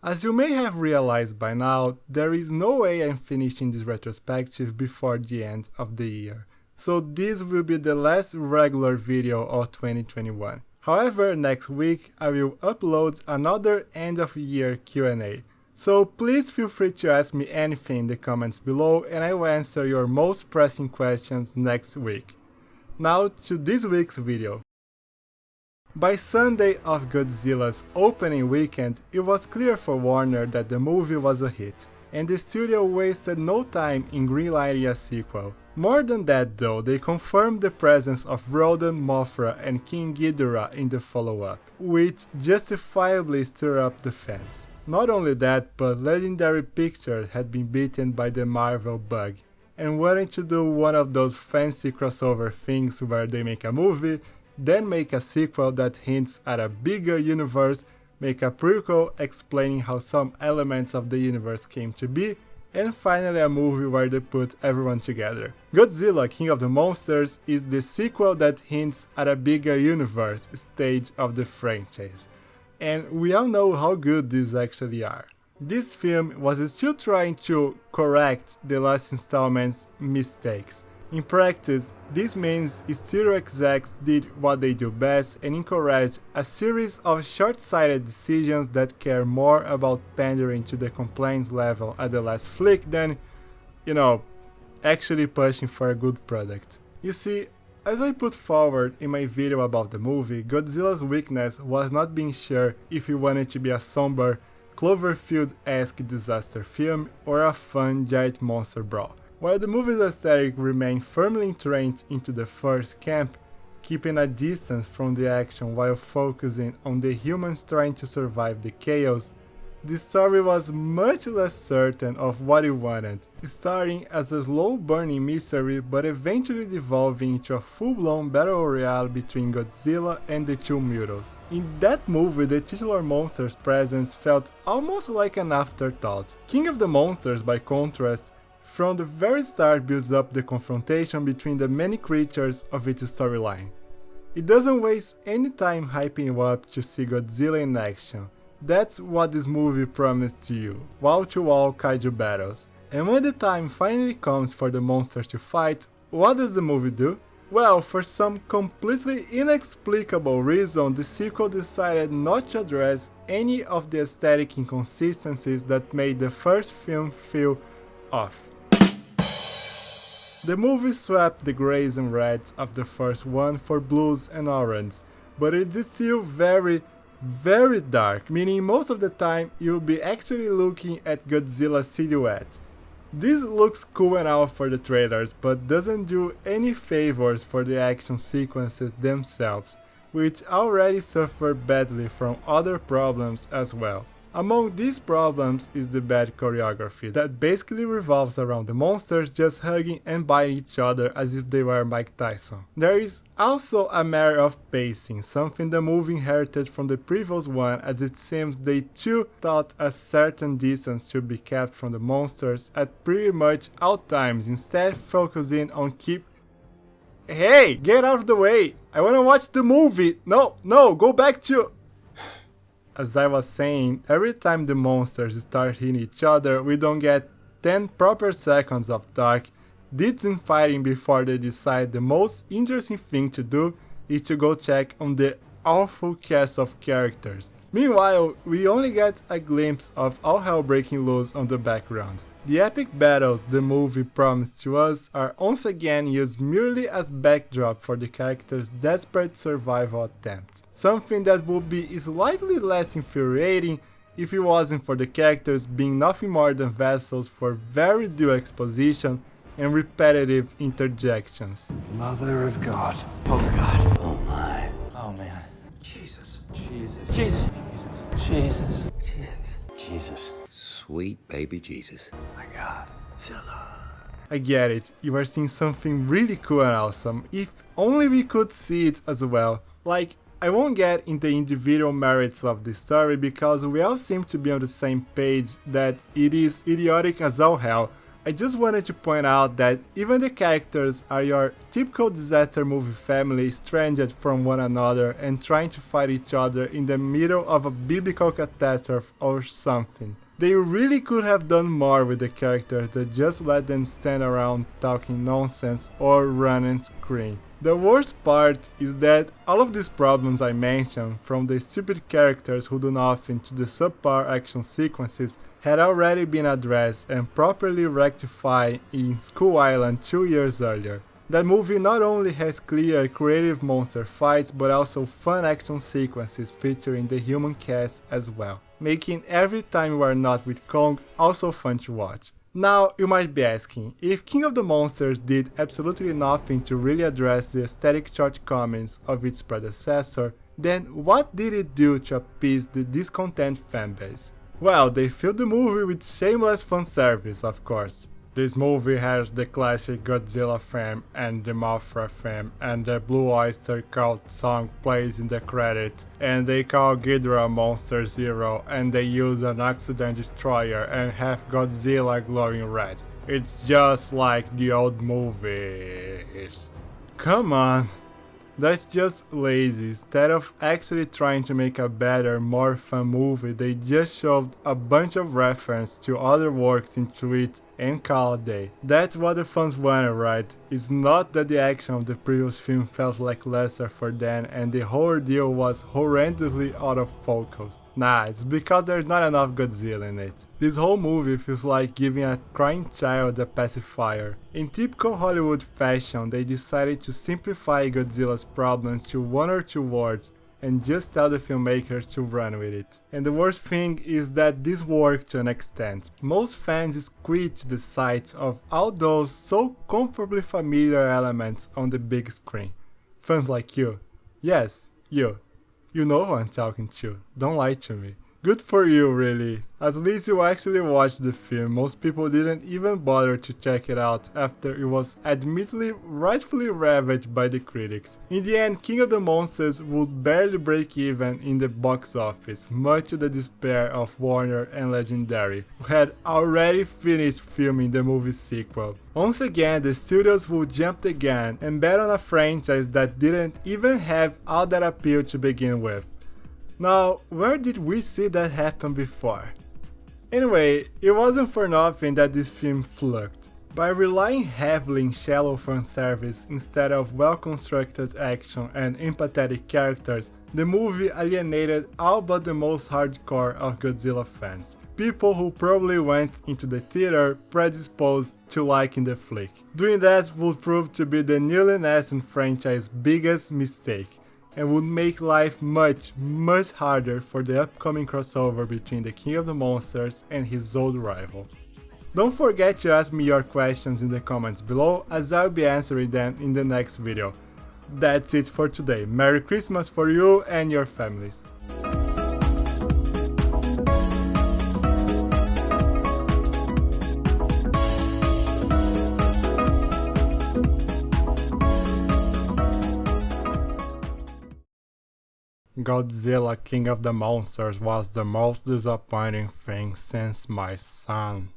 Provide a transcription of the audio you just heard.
As you may have realized by now, there is no way I'm finishing this retrospective before the end of the year, so this will be the last regular video of 2021. However, next week I will upload another end of year Q&A, so please feel free to ask me anything in the comments below and I will answer your most pressing questions next week. Now to this week's video. By Sunday of Godzilla's opening weekend, it was clear for Warner that the movie was a hit, and the studio wasted no time in greenlighting a sequel. More than that though, they confirmed the presence of Rodan, Mothra and King Ghidorah in the follow-up, which justifiably stirred up the fans. Not only that, but Legendary Pictures had been beaten by the Marvel bug, and wanted to do one of those fancy crossover things where they make a movie, then make a sequel that hints at a bigger universe, make a prequel explaining how some elements of the universe came to be, and finally a movie where they put everyone together. Godzilla, King of the Monsters is the sequel that hints at a bigger universe stage of the franchise, and we all know how good these actually are. This film was still trying to correct the last installment's mistakes. In practice, this means studio execs did what they do best and encouraged a series of short-sighted decisions that care more about pandering to the complaints level at the last flick than, actually pushing for a good product. You see, as I put forward in my video about the movie, Godzilla's weakness was not being sure if he wanted to be a somber, Cloverfield-esque disaster film or a fun giant monster brawl. While the movie's aesthetic remained firmly entrenched into the first camp, keeping a distance from the action while focusing on the humans trying to survive the chaos, the story was much less certain of what it wanted, starting as a slow-burning mystery but eventually devolving into a full-blown battle royale between Godzilla and the two Mutos. In that movie, the titular monster's presence felt almost like an afterthought. King of the Monsters, by contrast, from the very start builds up the confrontation between the many creatures of its storyline. It doesn't waste any time hyping you up to see Godzilla in action. That's what this movie promised to you, wall-to-wall kaiju battles. And when the time finally comes for the monsters to fight, what does the movie do? Well, for some completely inexplicable reason, the sequel decided not to address any of the aesthetic inconsistencies that made the first film feel off. The movie swapped the greys and reds of the first one for blues and orange, but it is still very dark, meaning most of the time you'll be actually looking at Godzilla's silhouette. This looks cool and all for the trailers, but doesn't do any favors for the action sequences themselves, which already suffer badly from other problems as well. Among these problems is the bad choreography, that basically revolves around the monsters just hugging and biting each other as if they were Mike Tyson. There is also a matter of pacing, something the movie inherited from the previous one, as it seems they too thought a certain distance should be kept from the monsters at pretty much all times, instead focusing on Hey, get out of the way! I wanna watch the movie! No, go back to... As I was saying, every time the monsters start hitting each other, we don't get 10 proper seconds of dark, decent fighting before they decide the most interesting thing to do is to go check on the awful cast of characters. Meanwhile, we only get a glimpse of all hell breaking loose on the background. The epic battles the movie promised to us are once again used merely as backdrop for the characters' desperate survival attempts, something that would be slightly less infuriating if it wasn't for the characters being nothing more than vessels for very due exposition and repetitive interjections. Mother of God. Oh God. Oh my. Oh man. Jesus. Jesus. Jesus. Jesus. Jesus. Jesus. Sweet baby Jesus. My God. Zilla. I get it, you are seeing something really cool and awesome, if only we could see it as well. Like, I won't get into the individual merits of the story because we all seem to be on the same page that it is idiotic as all hell. I just wanted to point out that even the characters are your typical disaster movie family estranged from one another and trying to fight each other in the middle of a biblical catastrophe or something. They really could have done more with the characters than just let them stand around talking nonsense or run and scream. The worst part is that all of these problems I mentioned, from the stupid characters who do nothing to the subpar action sequences, had already been addressed and properly rectified in Skull Island 2 years earlier. That movie not only has clear, creative monster fights, but also fun action sequences featuring the human cast as well, making every time you are not with Kong also fun to watch. Now, you might be asking, if King of the Monsters did absolutely nothing to really address the aesthetic shortcomings of its predecessor, then what did it do to appease the discontent fanbase? Well, they filled the movie with shameless fanservice, of course. This movie has the classic Godzilla theme and the Mothra theme, and the Blue Oyster Cult song plays in the credits, and they call Ghidorah Monster Zero, and they use an Oxygen Destroyer and have Godzilla glowing red. It's just like the old movies. Come on. That's just lazy. Instead of actually trying to make a better, more fun movie, they just shoved a bunch of reference to other works into it and call it a day. That's what the fans wanted, right? It's not that the action of the previous film felt lackluster for them and the whole ordeal was horrendously out of focus. Nah, it's because there's not enough Godzilla in it. This whole movie feels like giving a crying child a pacifier. In typical Hollywood fashion, they decided to simplify Godzilla's problems to one or two words and just tell the filmmakers to run with it. And the worst thing is that this worked to an extent. Most fans quit the sight of all those so comfortably familiar elements on the big screen. Fans like you. Yes, you. You know who I'm talking to. Don't lie to me. Good for you, really. At least you actually watched the film. Most people didn't even bother to check it out after it was admittedly rightfully ravaged by the critics. In the end, King of the Monsters would barely break even in the box office, much to the despair of Warner and Legendary, who had already finished filming the movie's sequel. Once again, the studios would jump the gun and bet on a franchise that didn't even have all that appeal to begin with. Now, where did we see that happen before? Anyway, it wasn't for nothing that this film flunked. By relying heavily in shallow fanservice instead of well-constructed action and empathetic characters, the movie alienated all but the most hardcore of Godzilla fans. People who probably went into the theater predisposed to liking the flick. Doing that would prove to be the newly nascent franchise's biggest mistake, and would make life much harder for the upcoming crossover between the King of the Monsters and his old rival. Don't forget to ask me your questions in the comments below, as I'll be answering them in the next video. That's it for today. Merry Christmas for you and your families. Godzilla King of the Monsters was the most disappointing thing since my son.